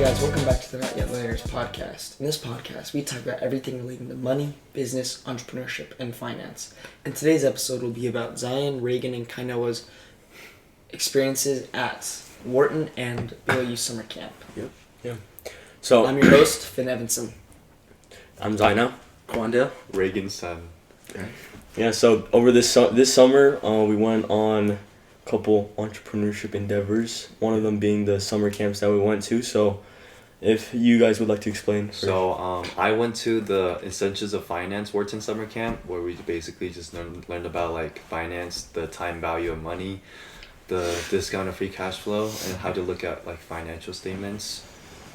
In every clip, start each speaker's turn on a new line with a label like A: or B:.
A: guys, welcome back to the Not Yet Millionaires podcast. In this podcast, we talk about everything relating to money, business, entrepreneurship, and finance. And today's episode will be about Zion, Regan, and Kainoa's experiences at Wharton and BYU summer camp.
B: Yeah. So
A: I'm your host, Finn Evanson.
B: I'm Zion.
C: Quandale.
D: Regan's son.
B: Yeah. So over this summer, we went on a couple entrepreneurship endeavors. One of them being the summer camps that we went to. So, if you guys would like to explain. First.
D: So I went to the Essentials of Finance Wharton summer camp, where we basically just learned about like finance, the time value of money, the discount of free cash flow, and how to look at like financial statements,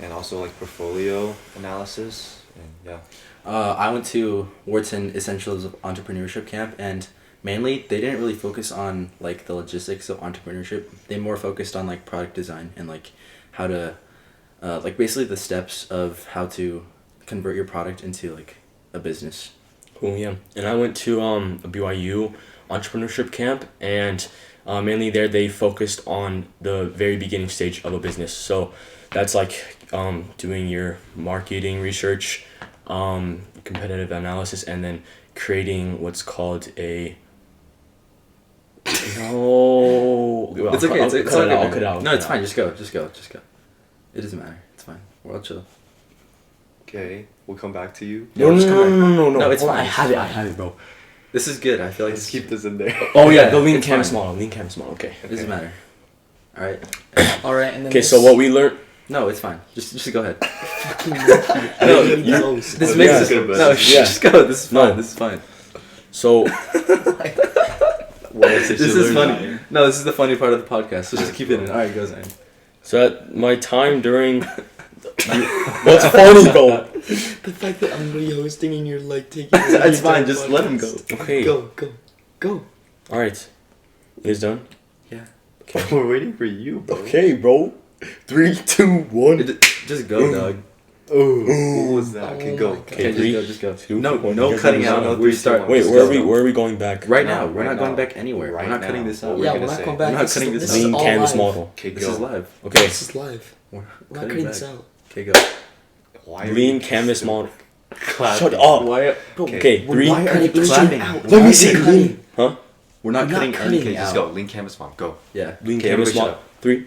D: and also like portfolio analysis. And yeah.
C: I went to Wharton Essentials of Entrepreneurship camp, and mainly they didn't really focus on like the logistics of entrepreneurship. They more focused on like product design and like how to like basically the steps of how to convert your product into like a business.
B: Cool, yeah. And I went to a BYU entrepreneurship camp, and mainly there they focused on the very beginning stage of a business. So that's like doing your marketing research, competitive analysis, and then creating what's called a no.
C: It's okay. I'll
B: cut it out.
C: No, it's fine. Just go. It doesn't matter. It's fine. We're all chill.
D: Okay, we'll come back to you.
B: No,
C: just come back.
B: no.
C: No, it's fine.
B: I have it, bro.
C: This is good. I feel like
D: Let's keep this in there.
B: Oh yeah, the lean
C: it's
B: canvas
C: fine.
B: model. Okay.
C: It doesn't matter. All right.
A: Alright, and then
B: Okay, so what we learned.
C: No, it's fine. Just go ahead.
A: No,
C: This
D: Yeah.
C: makes it.
D: Good,
C: No,
D: but-
C: just go. This is fine.
B: No.
C: This is fine.
B: So
C: This is funny. No, this is the funny part of the podcast. So just keep it in. All right, go Zion.
B: So at my time during what's funny, bro?
A: the fact that I'm re-hosting and you're like taking
C: It's fine. Just let him go.
B: Okay.
A: Go.
B: All right. You guys done?
D: We're waiting for you, bro.
B: Okay, bro. 3, 2, 1.
C: Just go, dog.
D: What was that? Okay,
A: Oh
D: go.
A: my God.
C: Okay,
B: Three,
C: just go.
B: 2,
C: No,
B: 1.
C: no
B: You guys
C: cutting
B: done?
C: out.
D: No,
C: We
D: three,
C: start.
D: two, one.
B: Wait,
C: just
B: where
C: go.
B: are we going back?
C: Right
D: No,
C: now. We're
D: right
C: not going
D: now.
C: back anywhere.
D: Right
C: We're not
D: now.
C: cutting this
D: What
C: out.
D: we're
A: Yeah,
D: gonna
A: we're not
D: say.
A: going back.
C: We're not
A: This
C: cutting
A: is-
C: this
A: this is
B: Lean
A: all
B: canvas
A: live.
B: model.
D: Okay,
C: This is
D: go.
C: live.
B: Okay.
A: This is live.
C: We're
A: We're not
C: cutting
A: cutting
C: back.
A: this out.
C: Okay, go.
D: Why are
B: Lean
D: you
B: canvas model.
D: clapping?
B: Shut up.
C: Why?
B: Okay, 3.
A: Why are you
C: clapping?
A: out?
B: Let me
A: Why
B: see.
A: are you cutting?
B: Huh?
C: We're not
A: We're not
C: cutting
A: cutting
C: anything
D: Okay, just
C: out.
D: go. Lean canvas model. Go.
C: Yeah.
B: Lean
D: Okay,
B: canvas
D: everybody shut
B: model.
D: up.
B: 3.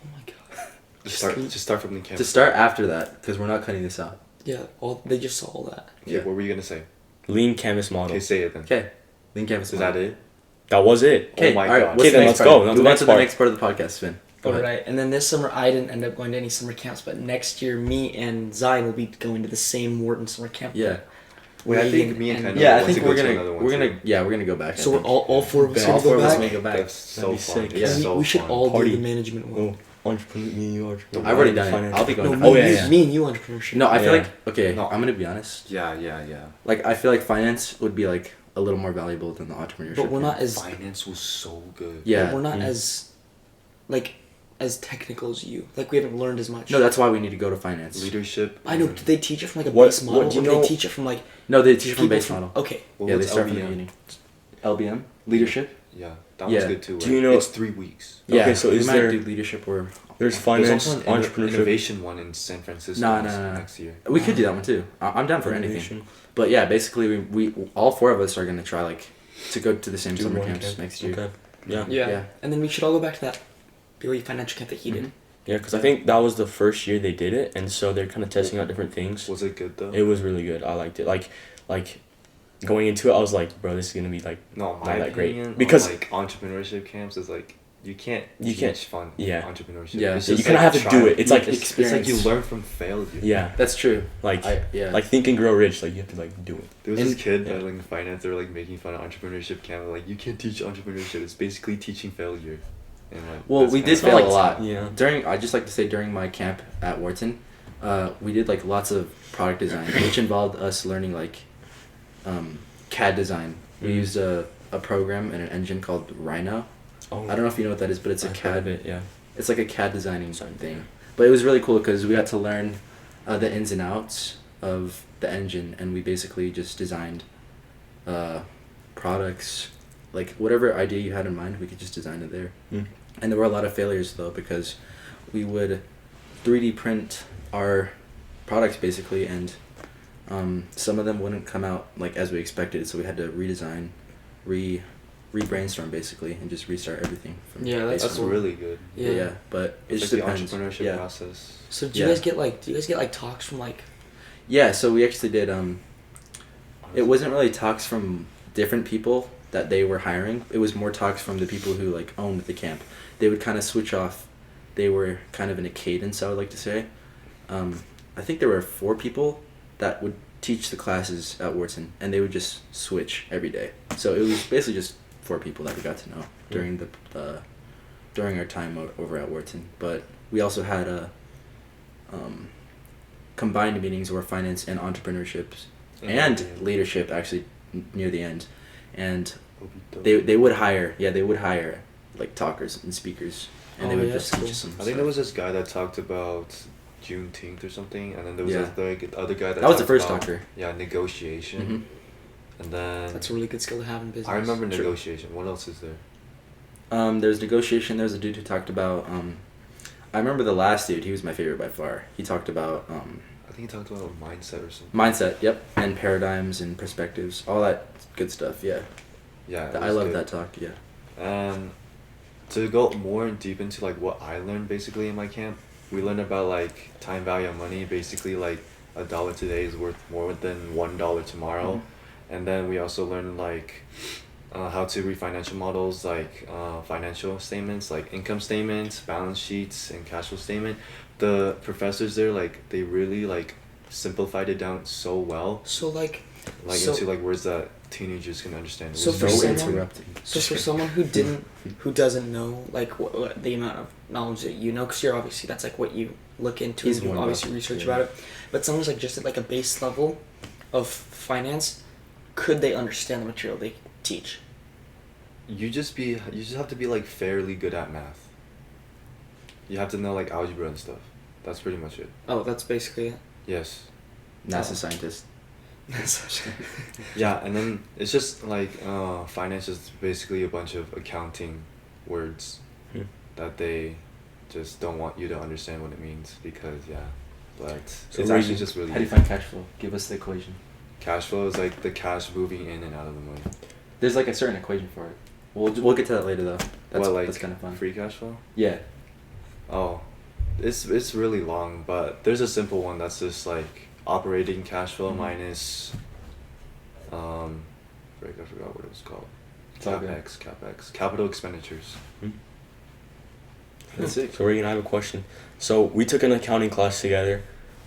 A: Oh my god.
D: Just start from lean canvas.
C: To start after that, because we're not cutting this out.
A: Yeah, they just saw all that.
D: Okay,
C: Yeah.
D: what were you gonna say?
B: Lean canvas model.
D: Okay, say it then.
C: Okay. Lean canvas.
D: Is that it?
B: That was it.
C: Okay.
D: Oh my
C: all right.
D: God.
C: What's
B: Okay,
C: the
B: then
C: next
B: let's
C: part?
B: go. Now the
C: Move on
B: next
C: to the
B: part.
C: next part of the podcast, Finn. Go ahead.
A: Alright, and then this summer I didn't end up going to any summer camps, but next year me and Zion will be going to the same Wharton summer camp.
C: Yeah.
D: Wait, I think
A: Regan
D: me and
A: and-
D: Kainoa
C: Yeah, I
D: want
C: think
D: to go
C: we're
D: to
C: gonna
D: another one
C: we're gonna
D: too.
C: we're gonna go back. I
A: So we're
C: think.
A: all four of us
C: all
A: gonna
C: four
A: go
C: of us
A: back?
C: may go back.
D: That's so
B: be
D: fun.
B: sick.
D: It's
A: Yeah,
D: so
A: we should
D: fun.
A: all
B: Party.
A: do the management one.
B: Oh, entrepreneur.
C: I've already done it. I'll be going.
A: No,
C: to
A: me,
B: Oh, yeah,
A: you,
B: yeah.
A: me and you entrepreneurship.
C: No, I feel
B: Yeah.
C: like okay.
D: No.
C: I'm gonna be honest.
D: Yeah.
C: Like I feel like finance would be like a little more valuable than the entrepreneurship.
A: But we're not
C: camp.
A: as
D: Finance was so good.
C: Yeah.
A: but we're not
B: Mm.
A: as technical as you. Like we haven't learned as much.
C: No, that's why we need to go to finance.
D: Leadership.
A: I know. Did they teach it from like a
B: What-
A: base model,
B: what do you
A: or do
B: know-
A: they teach it from like
C: No, they teach from
A: people
C: base model.
A: Okay.
D: What
C: Yeah,
D: was
C: they start from the
D: LBM?
C: beginning. LBM leadership.
D: Yeah, that
C: Yeah.
D: was good too.
B: Do
D: Right?
B: you know-
D: It's 3 weeks.
C: Yeah.
B: Okay, so
C: we
B: is
C: might
B: there-
C: do leadership or
B: There's
D: There's
B: finance,
D: also an
B: entrepreneurship.
D: innovation one in San Francisco
C: No.
D: next year.
C: we could do that one too. I'm down for anything.
B: Innovation.
C: But yeah, basically we all four of us are gonna try like to go to the same
B: Do
C: summer
B: one
C: camps
B: camp.
C: next year.
B: Okay. Yeah.
A: Yeah. And then we should all go back to that BYU financial camp that he did.
C: Mhm.
B: Yeah, because I think that was the first year they did it, and so they're kind of testing out different things.
D: Was it good though?
B: It was really good. I liked it. Like going into it, I was like, bro, this is gonna be like,
D: No,
B: not
D: my
B: that great.
D: opinion
B: Because-
D: on, like entrepreneurship camps is like you can't
B: You can't-
D: teach fun
B: yeah.
D: entrepreneurship.
C: Yeah,
D: It's
C: so
B: you
D: just
B: kind of
D: like
B: have to
D: try-
B: do it. It's like
C: It's
D: It's like you
C: experience.
D: learn from failure.
B: yeah,
C: That's true.
B: like
C: Yeah.
B: like Think and Grow Rich. Like you have to like do it.
D: There was this
C: And-
D: kid
B: yeah.
D: battling finance. They were like making fun of entrepreneurship camp. Like you can't teach entrepreneurship. It's basically teaching failure. And like
C: Well,
D: that's
C: we
D: kinda
C: did fail
B: like-
C: a lot.
B: yeah.
C: I just like to say during my camp at Wharton, we did like lots of product design, which involved us learning like CAD design. We
B: Mhm.
C: used a program and an engine called Rhino.
B: Oh,
C: I don't know if you know what that is, but it's a
B: I've heard of
C: CAD.
B: it. Yeah.
C: It's like a CAD designing thing. But it was really cool because we got to learn the ins and outs of the engine, and we basically just designed products, like whatever idea you had in mind, we could just design it there.
B: Mm.
C: And there were a lot of failures though, because we would 3D print our products basically, and some of them wouldn't come out like as we expected, so we had to redesign, re-brainstorm basically, and just restart everything from
A: Yeah, that's
D: That's
A: cool.
D: really good.
C: yeah. But it
D: It's
C: just
D: like the
C: depends.
D: entrepreneurship
C: Yeah.
D: process.
A: So do
C: Yeah.
A: you guys get like talks from like?
C: Yeah, so we actually did. It wasn't really talks from different people that they were hiring. It was more talks from the people who like owned the camp. They would kind of switch off. They were kind of in a cadence, I would like to say. I think there were 4 people that would teach the classes at Wharton, and they would just switch every day. So it was basically just 4 people that we got to know during during our time over at Wharton. But we also had combined meetings where finance and entrepreneurship and leadership actually near the end, and they would hire like talkers and speakers, and they
A: Oh,
C: would
A: yeah,
C: just
A: that's
C: teach
A: cool.
C: us some
D: I think
C: stuff.
D: there was this guy that talked about Juneteenth or something, and then there was
C: Yeah.
D: the other guy
C: That was the
D: talked
C: first
D: about,
C: talker.
D: Yeah, negotiation.
C: Mhm.
D: And then
A: That's a really good skill to have in business.
D: I remember
C: True.
D: negotiation. What else is there?
C: There's negotiation. There's a dude who talked about. I remember the last dude. He was my favorite by far. He talked about
D: I think he talked about mindset or something.
C: mindset. Yep, and paradigms and perspectives. All that good stuff. Yeah,
D: Yeah, it
C: I
D: was
C: love
D: good.
C: that talk. Yeah.
D: And to go more deep into like what I learned basically in my camp, we learned about like time value of money. Basically, like $1 today is worth more than $1 tomorrow. And then we also learned like how to read financial models, like financial statements, like income statements, balance sheets, and cash flow statement. The professors there, like they really like simplified it down so well,
A: So like,
D: like
A: So-
D: into like words that teenagers can understand. It
A: So
D: was
A: for
C: No
A: someone-
C: interrupting.
A: so for someone who doesn't know like what the amount of knowledge that you know, because you're obviously that's like what you look into
C: He's
A: and you
C: more
A: obviously
C: about-
A: research
C: yeah.
A: about it. But someone's like just at like a base level of finance, could they understand the material they teach?
D: you just have to be like fairly good at math. You have to know like algebra and stuff. That's pretty much it.
A: Oh, that's basically it.
D: Yes.
C: NASA
A: Oh.
C: scientist.
D: Yeah, and then it's just like finance is basically a bunch of accounting words
B: Hmm.
D: that they just don't want you to understand what it means because but
C: So
D: it's
C: Regan,
D: actually just really
C: How do you find cash flow? Give us the equation.
D: cash flow is like the cash moving in and out of the money.
C: There's like a certain equation for it. We'll get to that later though. That's kind of fun.
D: Free cash flow?
C: Yeah.
D: Oh, it's really long, but there's a simple one that's just like operating cash flow
C: Mhm.
D: minus I forgot what it was called.
C: It's all good.
D: CapEx, capital expenditures.
C: That's it.
B: So Regan, I have a question. So we took an accounting class together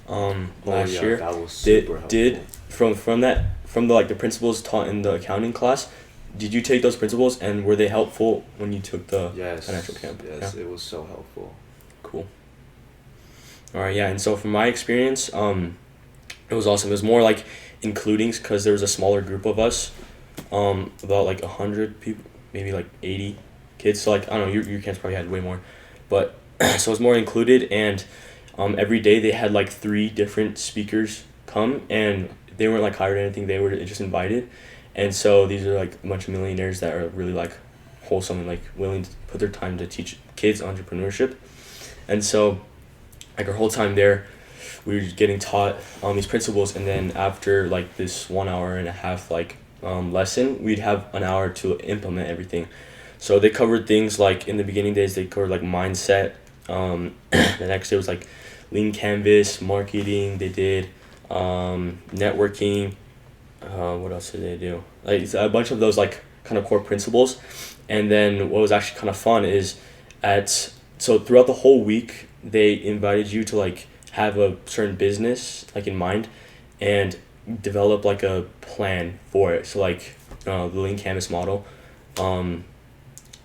B: last year.
D: That was super helpful.
B: Did from the like the principles taught in the accounting class, did you take those principles and were they helpful when you took the
D: Yes.
B: financial camp?
D: Yes,
B: Yeah.
D: it was so helpful.
B: Cool. All right, yeah, and so from my experience, it was awesome. It was more like including because there was a smaller group of us, about like 100 people, maybe like 80 kids. So like I don't know, your camps probably had way more, but so it was more included. And every day they had like 3 different speakers come, and they weren't like hired or anything. They were just invited, and so these are like a bunch of millionaires that are really like wholesome and like willing to put their time to teach kids entrepreneurship. And so like our whole time there, we were getting taught these principles, and then after like this 1 hour and a half like lesson, we'd have an hour to implement everything. So they covered things like in the beginning days they covered like mindset. The next day was like lean canvas, marketing. They did networking. What else did they do? Like it's a bunch of those like kind of core principles. And then what was actually kind of fun is so throughout the whole week they invited you to like have a certain business like in mind and develop like a plan for it. So like the lean canvas model.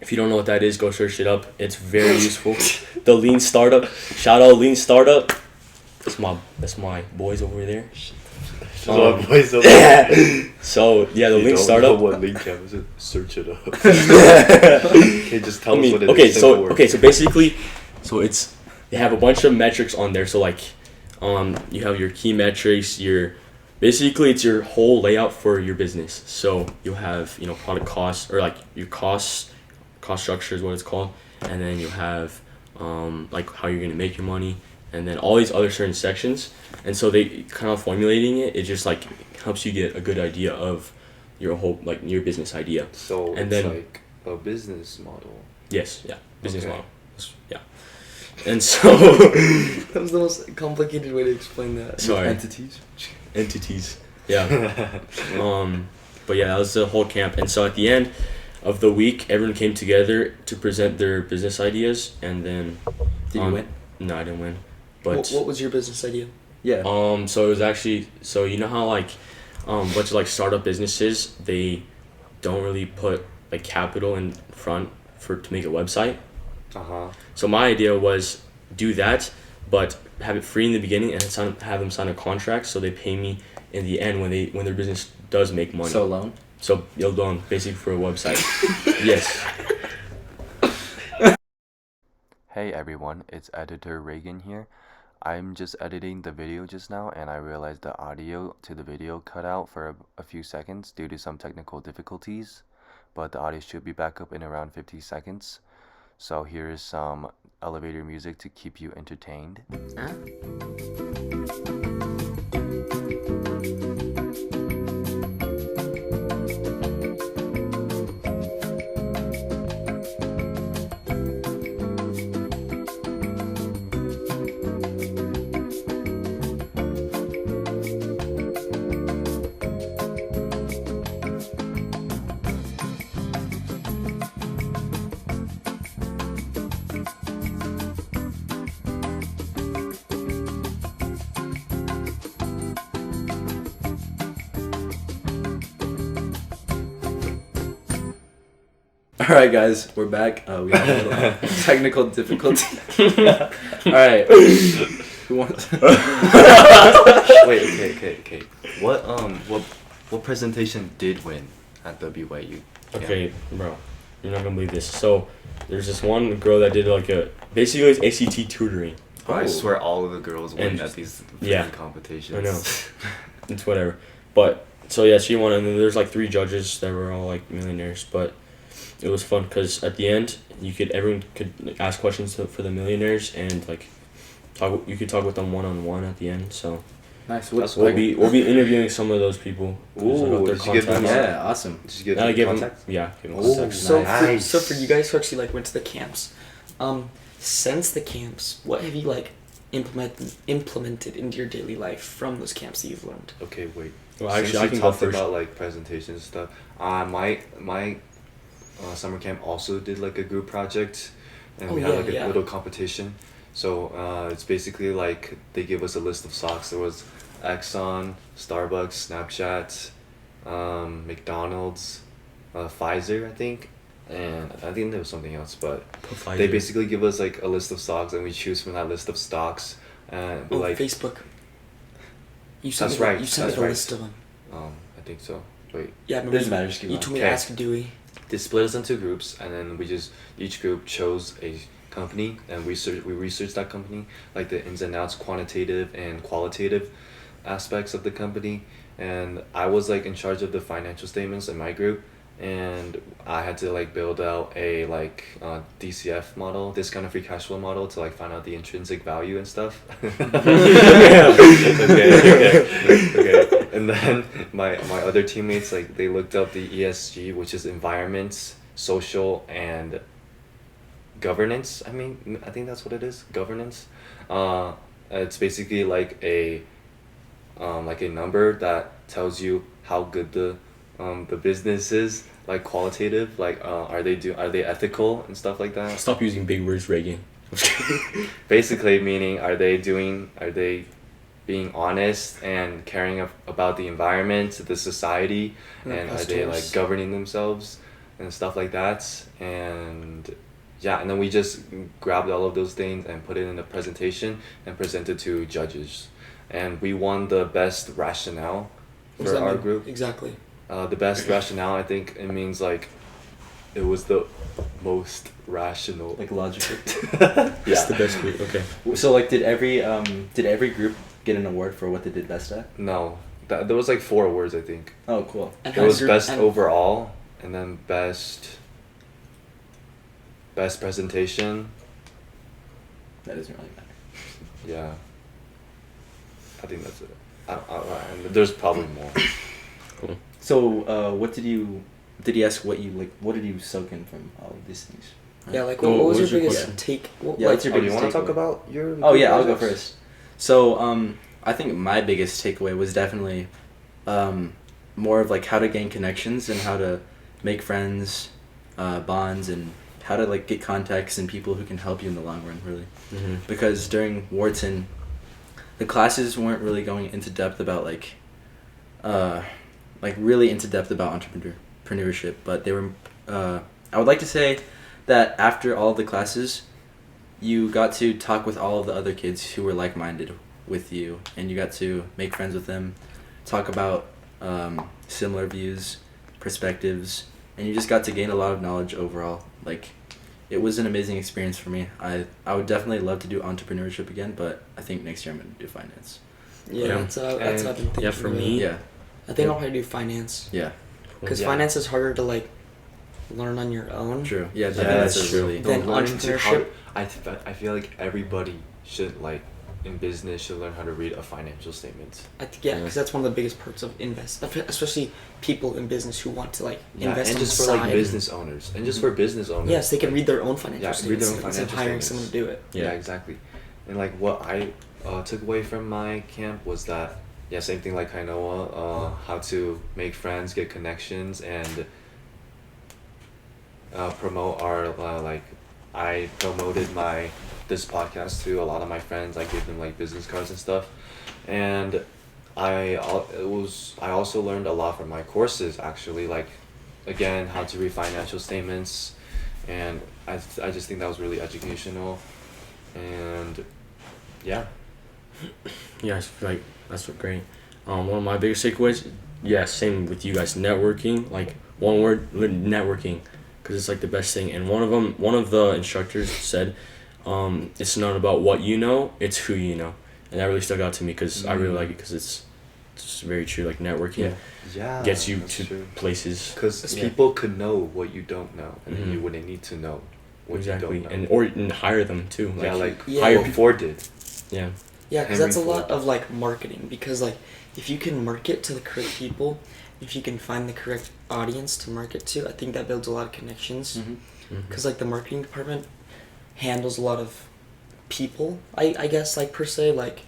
B: If you don't know what that is, go search it up. It's very useful. The lean startup. Shout out lean startup. That's my boys over there.
D: So
B: yeah, the
D: you
B: lean
D: don't
B: startup.
D: know what link canvas is? Search it up. Okay, just tell us what it is.
B: So basically, they have a bunch of metrics on there. So like, you have your key metrics. It's your whole layout for your business. So you'll have product costs or like your cost structure is what it's called, and then you have like how you're gonna make your money, and then all these other certain sections. And so they kind of formulating it just like helps you get a good idea of your whole like your business idea.
D: So
B: and
D: it's
B: then
D: like a business model.
B: yes, yeah, business
D: Okay.
B: model, yeah. And so
A: That was the most complicated way to explain that.
B: sorry, entities, yeah. But yeah, that was the whole camp. And so at the end of the week, everyone came together to present their business ideas, and then
C: Did you win?
B: No, I didn't win. But
A: What was your business idea?
C: Yeah.
B: so it was actually, so you know how like bunch of like startup businesses, they don't really put like capital in front to make a website. So my idea was do that, but have it free in the beginning and have them sign a contract so they pay me in the end when their business does make money.
C: So loan.
B: So you'll loan basically for a website. Yes.
E: Hey everyone, it's editor Regan here. I'm just editing the video just now and I realized the audio to the video cut out for a few seconds due to some technical difficulties, but the audio should be back up in around 50 seconds. So here is some elevator music to keep you entertained.
C: All right, guys, we're back. We had a little technical difficulty. All right. Who wants?
D: Wait, okay. What presentation did win at the BYU?
B: Okay, bro, you're not gonna believe this. So there's this one girl that did like basically it was ACT tutoring.
D: I swear all of the girls win
B: And-
D: at these
B: yeah,
D: competitions.
B: I know. It's whatever. But so yeah, she won, and then there's like 3 judges that were all like millionaires. But it was fun because at the end, everyone could like, ask questions for the millionaires and like talk. You could talk with them one-on-one at the end. So
C: Nice.
D: That's
B: we'll be interviewing some of those people.
D: Ooh,
B: about their
D: did you give them-
B: contacts.
C: Yeah, awesome.
D: Did you get
B: I
D: the
B: gave them,
D: contact?
B: yeah, give them
D: Ooh.
B: contacts.
A: So
D: Nice.
A: for you guys who actually like went to the camps, since the camps, what have you like implemented into your daily life from those camps that you've learned?
D: Okay, wait.
B: Well,
D: Since
B: actually, I
D: you
B: can go
D: talked
B: first.
D: about like presentations and stuff. My summer camp also did like a group project, and
A: Oh,
D: we had
A: yeah,
D: like a
A: yeah.
D: little competition. So it's basically like they give us a list of stocks. There was Exxon, Starbucks, Snapchat, McDonald's, Pfizer, I think, and I think there was something else. But they basically give us like a list of stocks, and we choose from that list of stocks. And we like
A: Facebook. You
D: That's
A: me
D: right,
A: You sent me
D: that's
A: the
D: right.
A: list of them.
D: I think so. Wait.
A: Yeah, remember
C: Doesn't matter, just keep
A: you
C: going.
A: told me to
D: Okay.
A: ask Dewey.
D: They split us into groups, and then each group chose a company, and we researched that company, like the ins and outs, quantitative and qualitative aspects of the company. And I was like in charge of the financial statements in my group, and I had to like build out a like DCF model, discounted free cash flow model, to like find out the intrinsic value and stuff. Okay. And then my other teammates, like they looked up the ESG, which is environment, social, and governance. I think that's what it is. Governance. It's basically like a number that tells you how good the business is, like qualitative, like are they ethical and stuff like that.
B: Stop using big words, Reagan.
D: Basically meaning are they being honest and caring about the environment, the society, and are they like
A: customers.
D: governing themselves and stuff like that. And yeah, and then we just grabbed all of those things and put it in a presentation and presented to judges, and we won the best rationale
A: What does
D: for
A: that
D: our
A: mean?
D: group.
A: Exactly.
D: The best rationale, I think it means like it was the most rational.
C: Like logical.
B: That's the best way. Okay.
C: So like, did every group get an award for what they did best at?
D: No, there was like 4 awards, I think.
C: Oh, cool.
A: And
D: It
A: how's
D: was
A: your-
D: best
A: and-
D: overall, and then best presentation.
C: That doesn't really matter.
D: Yeah. I think that's it. And there's probably more.
B: Cool.
C: So, did he ask what did you soak in from all of these things?
A: Yeah, like
B: Well,
A: what was
B: what
A: your
B: was your
A: biggest
B: question?
A: take? What,
C: Yeah,
A: like,
C: what's your
D: Oh, do you
C: biggest
D: want to talk
C: takeaway?
D: about your?
C: Oh yeah, I'll go
D: projects?
C: first. So, I think my biggest takeaway was definitely more of like how to gain connections and how to make friends, bonds, and how to like get contacts and people who can help you in the long run, really.
B: Mm-hmm.
C: Because during Wharton, the classes weren't really going into depth about really into depth about entrepreneurship, but they were. I would like to say that after all of the classes, you got to talk with all of the other kids who were like-minded with you, and you got to make friends with them, talk about similar views, perspectives, and you just got to gain a lot of knowledge overall. Like, it was an amazing experience for me. I would definitely love to do entrepreneurship again, but I think next year I'm going to do finance.
A: Yeah,
B: Yeah.
A: that's what I've been thinking.
B: Yeah, for
A: about.
B: me-
C: Yeah,
A: I think I'll probably do finance
C: yeah,
A: because
D: Yeah.
A: finance is harder to like learn on your own.
C: true. Yeah, I think
D: Yeah,
C: that's
D: that's
C: a
D: true.
C: really...
A: Then
D: Learning to
A: entrepreneurship-
D: I feel like everybody should like in business should learn how to read a financial statement.
A: I think because that's one of the biggest parts of invest, especially people in business who want to like
D: Yeah,
A: invest
D: and
A: on
D: just
A: the
D: for like
A: side.
D: business owners, and just for business owners.
A: Yes, they can read their own financial
D: Yeah, read
A: statements
D: their own
A: instead of
D: financial
A: hiring
D: statements.
A: someone to do it.
D: Yeah,
B: Yeah.
D: exactly. And like what I took away from my camp was that same thing like Kainoa, how to make friends, get connections, and promote our like I promoted this podcast to a lot of my friends. I gave them like business cards and stuff, and I also learned a lot from my courses actually, like again how to read financial statements, and I just think that was really educational, and yeah.
B: Yeah, I feel like that's great. One of my biggest takeaways, yeah, same with you guys. Networking, like one word, networking, because it's like the best thing. And one of the instructors said, it's not about what you know, it's who you know, and that really stuck out to me because I really like it because it's very true. Like networking
D: Yeah,
B: gets you
D: that's
B: to
D: true.
B: places.
D: Because
A: Yeah.
D: people could know what you don't know, and then
B: Mhm.
D: you wouldn't need to know what
B: Exactly,
D: you don't know.
B: and hire them too.
D: yeah, like
A: Yeah.
B: hire
D: what
B: people.
D: Ford did.
B: Yeah,
A: Yeah, because
D: Henry
A: that's a lot
D: Ford.
A: of like marketing. Because like if you can market to the correct people, if you can find the correct audience to market to, I think that builds a lot of connections.
C: Mhm.
A: Because like the marketing department handles a lot of people. I guess like per se like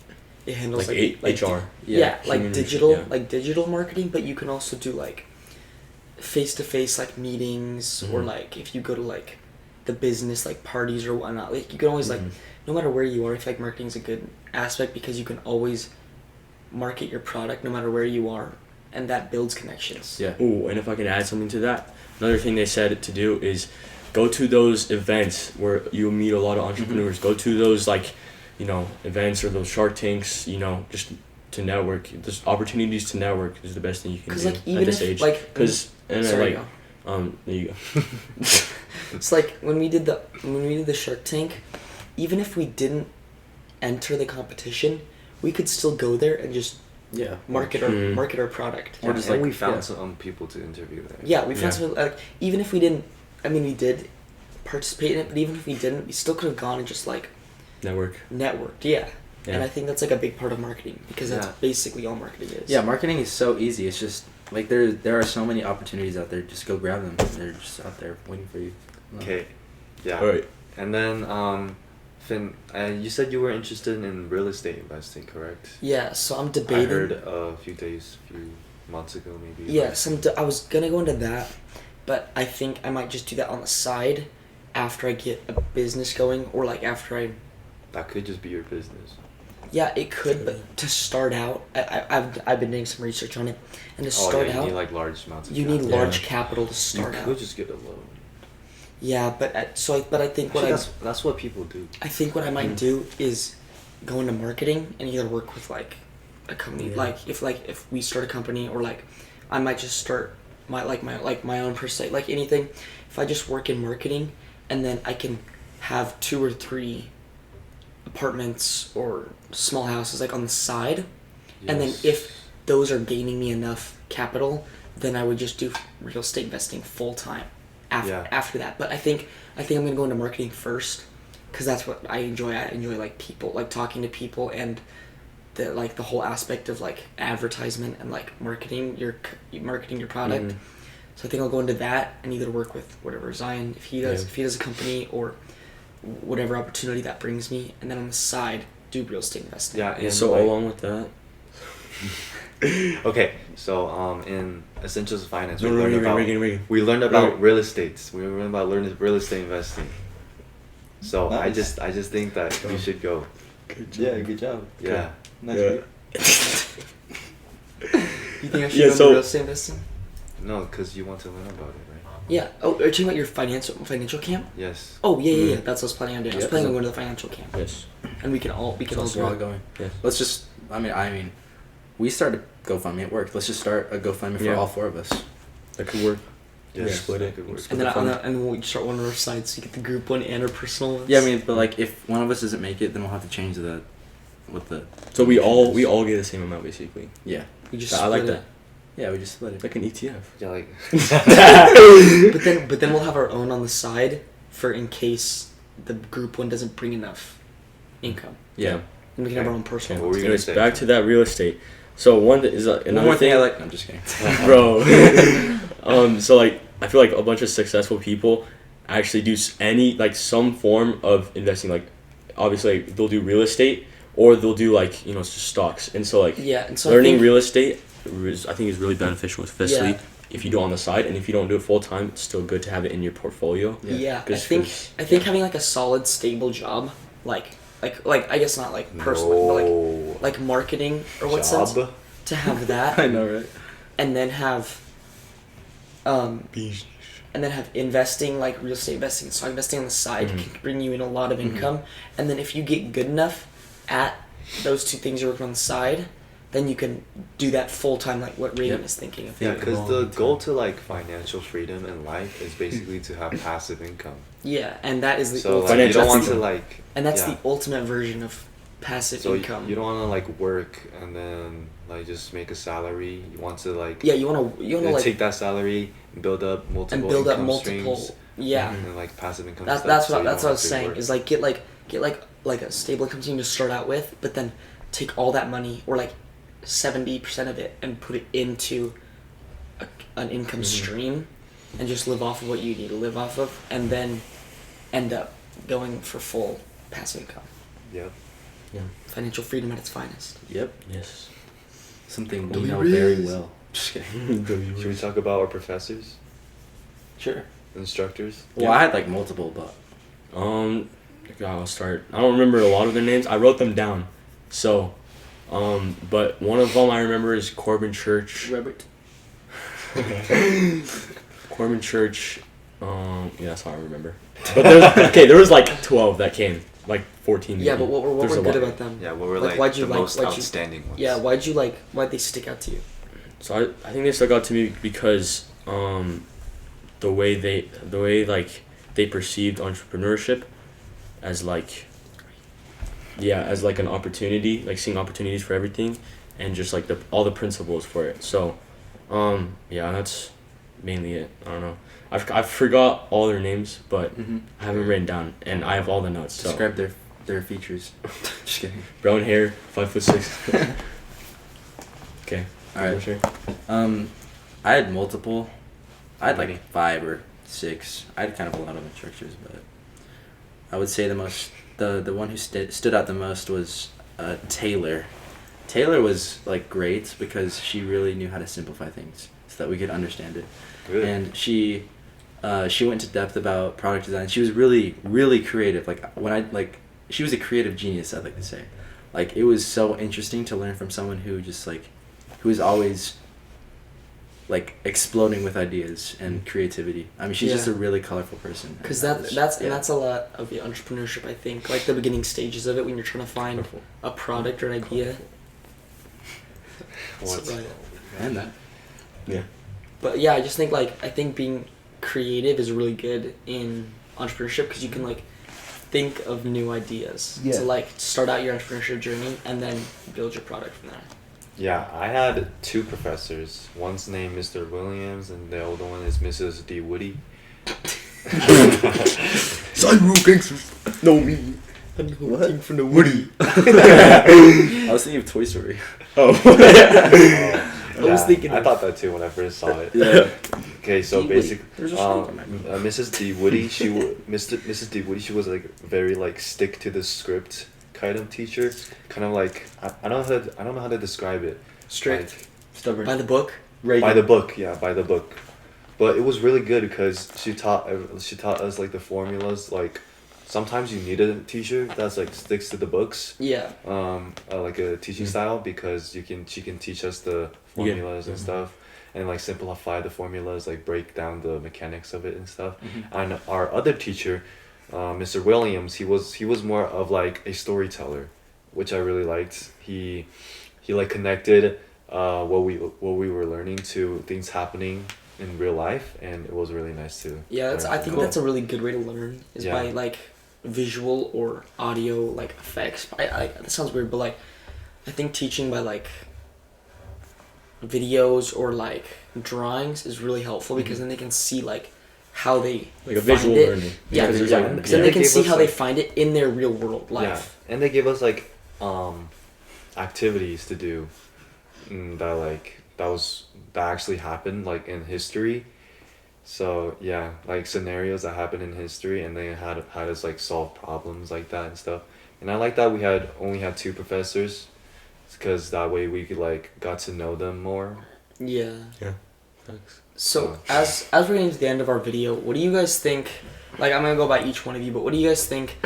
A: it handles
B: like HR.
A: Yeah, like
B: human
A: digital
B: resource, yeah.
A: like digital marketing, but you can also do like face to face like meetings or
B: Mhm.
A: like if you go to like the business like parties or whatnot. Like you can always like
B: Mhm.
A: no matter where you are, I feel like marketing's a good aspect because you can always market your product no matter where you are, and that builds connections.
C: Yeah.
B: Ooh, and if I can add something to that, another thing they said to do is go to those events where you meet a lot of entrepreneurs. Go to those events or those Shark Tanks. Just to network. There's opportunities to network is the best thing you can
A: 'Cause,
B: do
A: like, even
B: at this
A: if,
B: age.
A: like,
B: Because
A: sorry,
B: there you go.
A: It's like when we did the Shark Tank, even if we didn't enter the competition, we could still go there and just
C: Yeah.
A: market
B: Mhm.
A: our product.
C: Or
D: Yeah,
C: just,
D: and
C: like,
D: we found
C: yeah.
D: some people to interview there.
A: Yeah, we found
B: Yeah.
A: some like even if we didn't, I mean we did participate in it, but even if we didn't, we still could have gone and just like
B: Network.
A: networked. Yeah.
B: Yeah.
A: And I think that's like a big part of marketing because that's
D: Yeah.
A: basically all marketing is.
C: Yeah, marketing is so easy. It's just like there are so many opportunities out there. Just go grab them. They're just out there waiting for you.
D: Okay. Yeah.
B: All right.
D: And then Finn, you said you were interested in real estate investing, correct?
A: Yeah, so I'm
D: I
A: debating.
D: heard a few months ago maybe.
A: Yes, I was gonna go into that, but I think I might just do that on the side after I get a business going, or like after I.
D: That could just be your business.
A: Yeah, it could, but to start out, I've been doing some research on it, and to start
D: you
A: out,
D: need like large amounts of
A: you need
D: capital.
A: large capital to start
D: You
A: out.
D: could just get a loan.
A: Yeah, but I think what
D: Actually, that's what people do.
A: I think what I might do is go into marketing and either work with like a company,
B: Yeah.
A: like if we start a company, or like I might just start my own per se, like anything. If I just work in marketing, and then I can have 2 or 3 apartments or small houses like on the side, and then
D: Yes.
A: if those are gaining me enough capital, then I would just do real estate investing full time
D: Yeah.
A: after that. But I think I'm gonna go into marketing first, because that's what I enjoy. I enjoy like people, like talking to people, and the whole aspect of like advertisement and like marketing your product.
B: Mhm.
A: So I think I'll go into that and either work with whatever Zion if he does a company or whatever opportunity that brings me, and then on the side do real estate investing.
D: Yeah,
B: And so along with that,
D: okay, so in Essentials of Finance, we
B: No,
D: learned
B: Regan,
D: about
B: Regan.
D: we learned about
B: Regan.
D: real estate. We learned about real estate investing. So
C: Nice.
D: I just think that you should go.
C: Yeah, good job.
D: Yeah.
C: Nice.
B: Yeah.
A: You think I should
B: Yeah,
A: go into
B: so-
A: real estate investing?
D: No, because you want to learn about it, right?
A: Yeah. Oh, are you talking about your financial camp?
D: Yes.
A: Oh yeah. That's what I was planning on doing. I was
C: Yeah.
A: planning on going to the financial camp,
B: Yes.
A: and we can all
C: We're
A: go.
C: all going.
B: Yes.
C: Let's just. I mean, we started GoFundMe at work. Let's just start a GoFundMe for
B: Yeah.
C: all four of us.
B: That could work.
D: Yes.
B: Yeah, split it.
D: That could work.
A: And then
B: Fun.
A: and we'll start one on our sides, so you get the group one and our personal ones.
C: Yeah, I mean, but like if one of us doesn't make it, then we'll have to change what the.
B: So we all get the same amount basically.
C: Yeah.
A: we just
B: I like
A: split
B: that.
C: Yeah, we just split it.
B: Like an ETF.
D: Yeah, like.
A: it. But then we'll have our own on the side for in case the group one doesn't bring enough income.
C: Yeah.
A: And we can have our own personal
D: What were
A: ones.
D: you gonna
B: Anyways,
D: say?
B: back to that real estate. So one is
C: One
B: another
C: more thing
B: thing
C: I like. I'm just kidding.
B: bro. So like I feel like a bunch of successful people actually do some form of investing. Like obviously like, they'll do real estate or they'll do like just stocks. And so like
A: Yeah, and so I
B: learning
A: think,
B: real estate I think is really beneficial, especially
A: Yeah.
B: if you do it on the side. And if you don't do it full time, it's still good to have it in your portfolio.
A: Yeah, I
B: 'Cause-
A: think having like a solid, stable job, like I guess not like personal, but
D: No.
A: like marketing or what sense
D: Job.
A: to have that,
C: I know, right?
A: and then have investing, like real estate investing, stock investing on the side
B: Mhm.
A: can bring you in a lot of income, and then if you get good enough at those two things you're working on the side, then you can do that full time, like what Regan
C: Yep.
A: is thinking of.
D: Yeah,
C: Think
D: because the
C: long
D: goal
C: term.
D: to like financial freedom in life is basically to have passive income.
A: Yeah, and that is the
D: So like,
A: ultimate,
D: you don't want
A: that's
D: to
A: the-
D: like.
A: and that's
D: yeah.
A: the ultimate version of passive
D: So
A: income.
D: you don't want to like work and then like just make a salary. You want to like
A: Yeah, you want to like
D: take that salary and build up multiple
A: and build up
D: income
A: multiple.
D: streams
A: Yeah,
D: and like passive income.
A: that's
D: stuff,
A: that's
D: so
A: what
D: you
A: that's
D: don't
A: what I
D: have
A: was
D: to
A: saying.
D: work.
A: Is like get like a stable income stream to start out with, but then take all that money or like 70% of it and put it into an income stream, and just live off of what you need to live off of, and then end up going for full passive income.
D: Yep.
B: Yeah.
A: Financial freedom at its finest.
C: Yep.
B: Yes.
C: Something we
A: W
C: know
A: Riz.
C: very well. Just kidding.
D: Should we talk about our professors,
C: Sure.
D: instructors?
C: Well, I had like multiple, but
B: I'll start. I don't remember a lot of their names. I wrote them down. So, but one of them I remember is Corbin Church.
C: Robert.
B: Corbin Church. Yeah, that's all I remember. But there was like 12 that came, like 14.
A: Yeah,
B: maybe.
A: but what
B: There's
A: were
B: a
A: good
B: lot.
A: about them?
D: Yeah, what were
A: Like,
D: like,
A: why'd you
D: the
A: like-
D: most
A: why'd you-
D: outstanding ones?
A: Yeah, why'd they stick out to you?
B: So I think they stuck out to me because the way they perceived entrepreneurship as like an opportunity, like seeing opportunities for everything, and just like all the principles for it. So yeah, that's mainly it. I don't know. I forgot all their names, but I have them written down, and I have all the notes. So
C: Describe their features. Just kidding.
B: brown hair, 5'6". Okay.
C: All right.
B: Sure.
C: I had multiple. I had like 5 or 6. I had kind of a lot of instructors, but I would say the one who stood out the most was Taylor. Taylor was like great because she really knew how to simplify things so that we could understand it.
D: Good.
C: And she went into depth about product design. She was really, really creative. She was a creative genius, I'd like to say. Like, it was so interesting to learn from someone who is always like exploding with ideas and creativity. I mean, she's just a
A: Yeah.
C: really colorful person.
A: Because
C: And
A: that's a lot of the entrepreneurship, I think. Like the beginning stages of it when you're trying to find a product or an idea.
D: What?
A: So, right.
C: and that.
B: Yeah.
A: But yeah, I just think I think being creative is really good in entrepreneurship because you can like think of new ideas
C: Yeah.
A: to like start out your entrepreneurship journey and then build your product from there.
D: Yeah, I had 2 professors. One's named Mr. Williams, and the other one is Mrs. D. Woody.
B: Sign rule gangsters.
A: No, me. I'm
C: What?
A: hunting for the Woody.
C: I was thinking of Toy Story.
B: Oh.
A: I was thinking
D: I
A: of-
D: thought that too when I first saw it.
C: Yeah.
D: Okay, so
C: D. Woody.
D: basically,
C: There's a song on that.
D: Mrs. D. Woody, Mrs. D. Woody, she was like very like stick to the script kind of teacher, kind of like I don't know how to describe it.
A: Strict.
C: Stubborn.
A: By the book.
C: Regan.
D: By the book, yeah, by the book. But it was really good because she taught us like the formulas. Like sometimes you need a teacher that's like sticks to the books.
A: Yeah.
D: Like a teaching style because she can teach us the formulas and stuff, and like simplify the formulas, like break down the mechanics of it and stuff. And our other teacher, Mr. Williams, he was more of like a storyteller, which I really liked. He like connected what we were learning to things happening in real life, and it was really nice too.
A: Yeah, I think that's a really good way to learn is by like visual or audio like effects. I that sounds weird, but like I think teaching by like videos or like drawings is really helpful because then they can see like how they
B: Like a
A: find
B: visual
A: it.
B: learning.
A: Yeah,
B: Because
A: because
B: there's, like,
A: then they can
D: gave
A: see
D: us,
A: how they
D: like-
A: find it in their real world life.
D: Yeah, and they gave us like activities to do that actually happened like in history. So yeah, like scenarios that happened in history, and they had us like solve problems like that and stuff. And I like that we only had 2 professors, because that way we could like got to know them more.
A: Yeah.
B: Thanks.
A: So as we're getting to the end of our video, what do you guys think? Like I'm gonna go by each one of you, but what do you guys think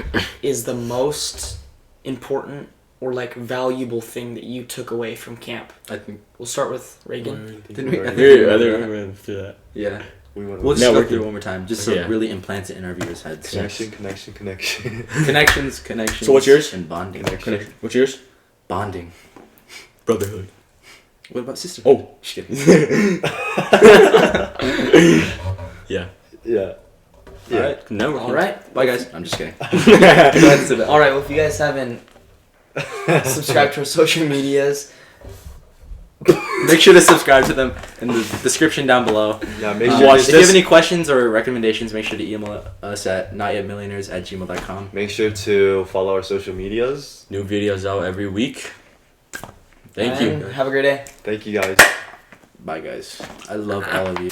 A: is the most important or like valuable thing that you took away from camp?
C: I think.
A: We'll start with Regan.
C: Didn't we? I think
B: Yeah, I
C: we
B: think
C: went
B: we went through that.
C: Yeah.
D: We went
C: We'll just go
B: Networking.
C: through it one more time, just to
B: Yeah.
C: really implant it in our viewers' heads.
D: connection.
C: Connections.
B: So what's yours?
C: And bonding.
D: Connection.
B: What's yours?
C: Bonding.
B: Brotherhood.
C: What about sister?
B: Oh.
C: Just kidding.
B: Yeah.
D: Yeah. Yeah.
C: Alright.
B: Networking.
A: All right.
C: Bye, guys. I'm just kidding.
A: All right. Well, if you guys haven't subscribed to our social medias,
C: Make sure to subscribe to them in the description down below.
D: Yeah. Make
C: If
D: sure
B: watch
C: you
B: this.
C: have any questions or recommendations, make sure to email us at notyetmillionaires@gmail.com.
D: Make sure to follow our social medias.
B: New videos out every week. Thank you.
A: and have a great day.
D: Thank you guys.
C: Bye, guys. I love all of you.